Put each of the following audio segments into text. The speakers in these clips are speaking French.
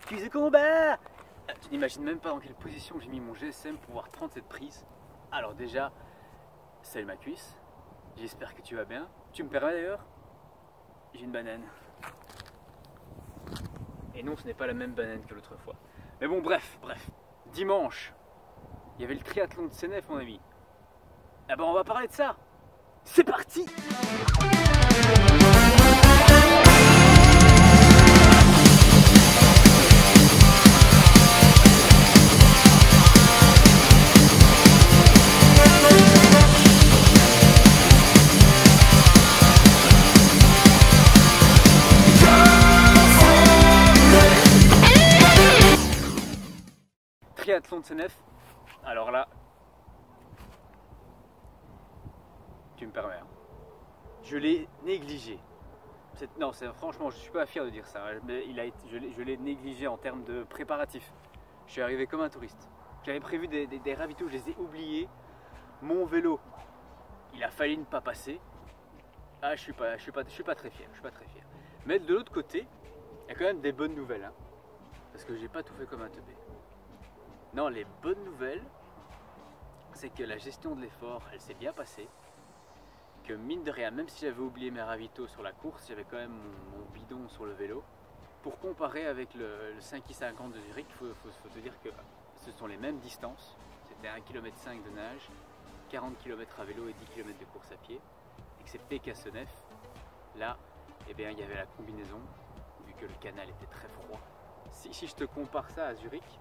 cuisse de combat. Tu n'imagines même pas dans quelle position j'ai mis mon GSM pour pouvoir prendre cette prise. Alors déjà, salut ma cuisse, j'espère que tu vas bien. Tu me permets d'ailleurs? J'ai une banane. Et non, ce n'est pas la même banane que l'autre fois. Mais bon, bref. Dimanche, il y avait le triathlon de Senef, mon ami. Ah ben on va parler de ça. C'est parti! Triathlon de Senef. Alors là, tu me permets. Hein. Je l'ai négligé. Non, franchement, je suis pas fier de dire ça. Mais je l'ai négligé en termes de préparatifs. Je suis arrivé comme un touriste. J'avais prévu des ravitaux, je les ai oubliés. Mon vélo, il a failli ne pas passer. Ah, je suis pas très fier. Mais de l'autre côté, il y a quand même des bonnes nouvelles. Hein, parce que j'ai pas tout fait comme un teubé. Non, les bonnes nouvelles, c'est que la gestion de l'effort, elle s'est bien passée. Que mine de rien, même si j'avais oublié mes ravitaux sur la course, j'avais quand même mon bidon sur le vélo. Pour comparer avec le 5,50 de Zurich, il faut te dire que ce sont les mêmes distances. C'était 1,5 km de nage, 40 km à vélo et 10 km de course à pied. Excepté qu'à Senef, là, eh bien, il y avait la combinaison, vu que le canal était très froid. Si je te compare ça à Zurich,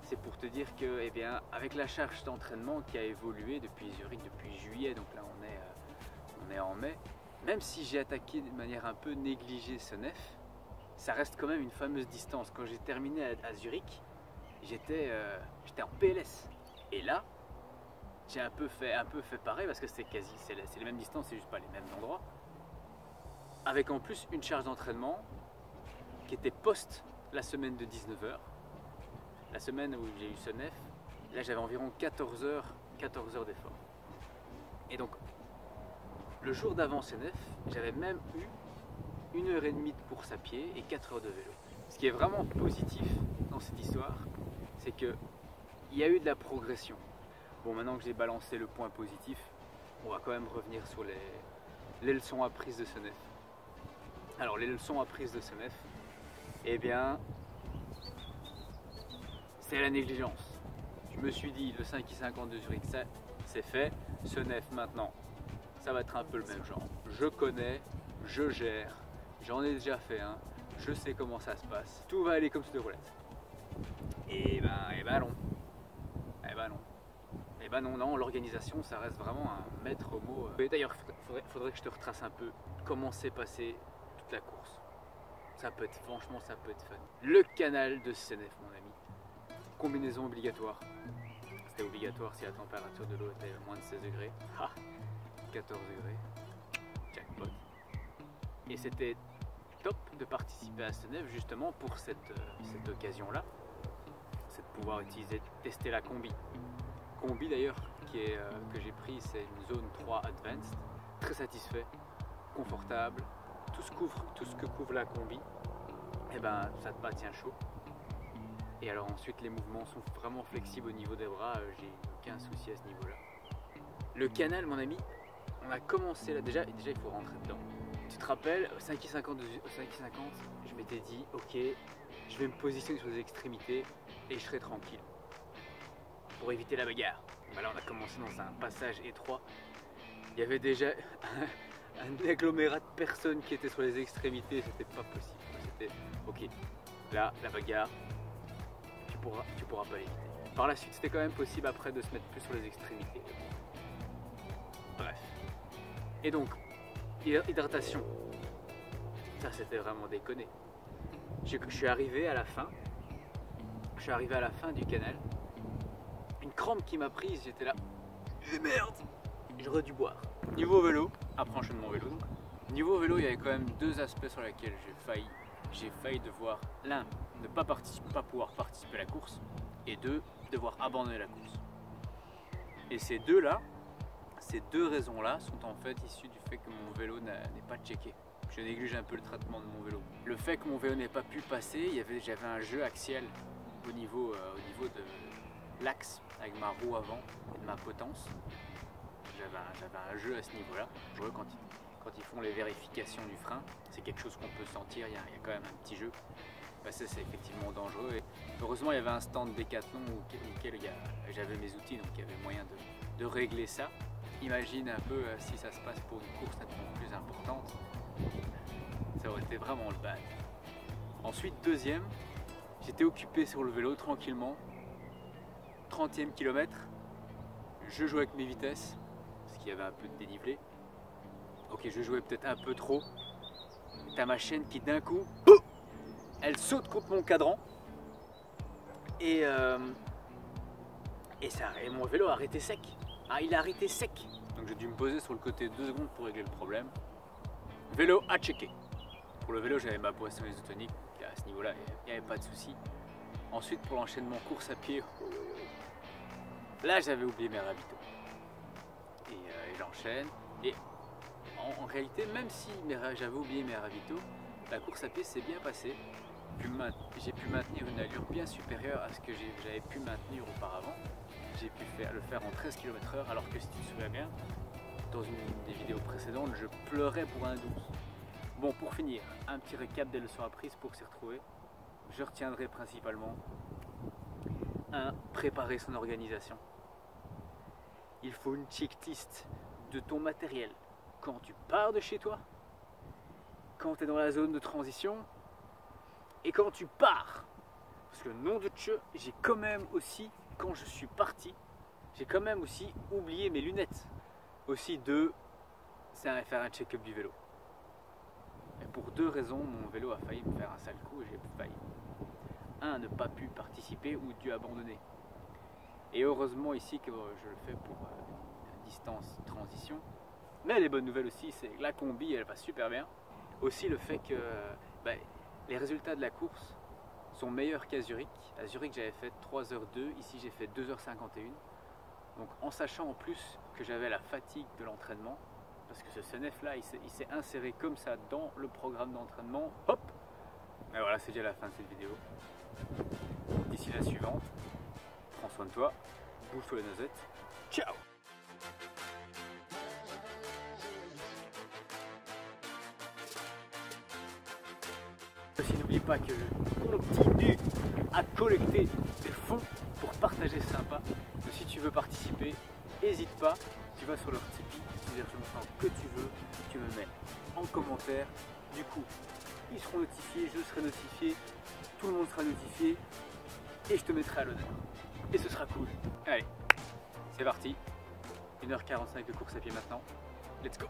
c'est pour te dire que, eh bien, avec la charge d'entraînement qui a évolué depuis Zurich, depuis juillet, donc là on est en mai, même si j'ai attaqué de manière un peu négligée Senef, ça reste quand même une fameuse distance. Quand j'ai terminé à Zurich, j'étais en PLS. Et là, j'ai un peu fait pareil parce que c'est les mêmes distances, c'est juste pas les mêmes endroits. Avec en plus une charge d'entraînement qui était post la semaine de 19h. La semaine où j'ai eu Senef, là j'avais environ 14 heures d'effort. Et donc, le jour d'avant Senef, j'avais même eu 1h30 de course à pied et 4 heures de vélo. Ce qui est vraiment positif dans cette histoire, c'est qu'il y a eu de la progression. Bon, maintenant que j'ai balancé le point positif, on va quand même revenir sur les leçons apprises de Senef. Alors, les leçons apprises de Senef, eh bien, c'est la négligence. Je me suis dit, le 5,50 de Zurich, ça c'est fait. Senef maintenant, ça va être un peu le même genre. Je connais, je gère, j'en ai déjà fait un, je sais comment ça se passe. Tout va aller comme sur des roulettes. Et ben non, l'organisation, ça reste vraiment un maître mot. D'ailleurs, faudrait que je te retrace un peu comment s'est passée toute la course. Franchement, ça peut être fun. Le canal de Senef, mon ami. Combinaison obligatoire. C'était obligatoire si la température de l'eau était moins de 16 degrés. Ah, 14 degrés. Jackpot. Et c'était top de participer à Senef justement pour cette occasion-là. C'est de pouvoir tester la combi. Combi d'ailleurs que j'ai pris, c'est une zone 3 Advanced. Très satisfait, confortable. Tout ce que couvre la combi, et ben ça te tient chaud. Et alors ensuite les mouvements sont vraiment flexibles au niveau des bras, j'ai aucun souci à ce niveau-là. Le canal, mon ami, on a commencé là, déjà il faut rentrer dedans. Tu te rappelles, 5,50, je m'étais dit ok, je vais me positionner sur les extrémités et je serai tranquille pour éviter la bagarre. Là on a commencé dans un passage étroit, il y avait déjà un agglomérat de personnes qui étaient sur les extrémités, c'était pas possible. C'était ok, là la bagarre, tu pourras pas l'éviter. Par la suite, c'était quand même possible après de se mettre plus sur les extrémités. Bref. Et donc, hydratation. Ça, c'était vraiment déconné. Je suis arrivé à la fin. Je suis arrivé à la fin du canal. Une crampe qui m'a prise, j'étais là. Et merde! J'aurais dû boire. Niveau vélo, après enchaînement vélo donc. Niveau vélo, il y avait quand même deux aspects sur lesquels j'ai failli devoir, l'un, ne pas pouvoir participer à la course, et deux, devoir abandonner la course. Et ces deux raisons-là sont en fait issues du fait que mon vélo n'est pas checké. je néglige un peu le traitement de mon vélo. Le fait que mon vélo n'ait pas pu passer, j'avais un jeu axial au niveau de l'axe avec ma roue avant et de ma potence. J'avais un jeu à ce niveau-là. Quand ils font les vérifications du frein, c'est quelque chose qu'on peut sentir, il y a quand même un petit jeu. Passer, c'est effectivement dangereux. Et heureusement, il y avait un stand Decathlon auquel j'avais mes outils, donc il y avait moyen de régler ça. Imagine un peu si ça se passe pour une course nettement plus importante, ça aurait été vraiment le bad. Ensuite, deuxième, j'étais occupé sur le vélo tranquillement, 30e kilomètre, je jouais avec mes vitesses, parce qu'il y avait un peu de dénivelé. Ok, je jouais peut-être un peu trop. T'as ma chaîne qui d'un coup, elle saute contre mon cadran et mon vélo a arrêté sec. Ah, il a arrêté sec. Donc j'ai dû me poser sur le côté 2 secondes pour régler le problème. Vélo à checker. Pour le vélo, j'avais ma boisson isotonique. À ce niveau-là, il n'y avait pas de souci. Ensuite, pour l'enchaînement course à pied, là j'avais oublié mes ravitaux. Et j'enchaîne. Et en réalité, même si j'avais oublié mes ravitaux, la course à pied s'est bien passée. J'ai pu maintenir une allure bien supérieure à ce que j'avais pu maintenir auparavant. J'ai pu le faire en 13 km/h, alors que si tu te souviens bien, dans une des vidéos précédentes, je pleurais pour un 12. Bon, pour finir, un petit récap des leçons apprises pour s'y retrouver. Je retiendrai principalement 1. Préparer son organisation. Il faut une checklist de ton matériel quand tu pars de chez toi, quand tu es dans la zone de transition et quand tu pars. Parce que nom de Dieu, j'ai quand même aussi, quand je suis parti, j'ai quand même aussi oublié mes lunettes. Aussi c'est faire un check-up du vélo. Et pour 2 raisons, mon vélo a failli me faire un sale coup et j'ai failli. 1. Ne pas pu participer ou dû abandonner. Et heureusement ici que je le fais pour distance transition. Mais les bonnes nouvelles aussi, c'est que la combi elle va super bien. Aussi le fait que les résultats de la course sont meilleurs qu'à Zurich. À Zurich j'avais fait 3h02, ici j'ai fait 2h51. Donc en sachant en plus que j'avais la fatigue de l'entraînement, parce que ce CNF là il s'est inséré comme ça dans le programme d'entraînement, hop. Et voilà, c'est déjà la fin de cette vidéo. D'ici la suivante, prends soin de toi, bouge-toi les noisettes, ciao. Aussi n'oublie pas que on continue à collecter des fonds pour partager sympa. Donc si tu veux participer, n'hésite pas, tu vas sur leur Tipeee, tu verses le montant que tu veux, tu me mets en commentaire. Du coup, ils seront notifiés, je serai notifié, tout le monde sera notifié et je te mettrai à l'honneur. Et ce sera cool. Allez, c'est parti. 1h45 de course à pied maintenant. Let's go!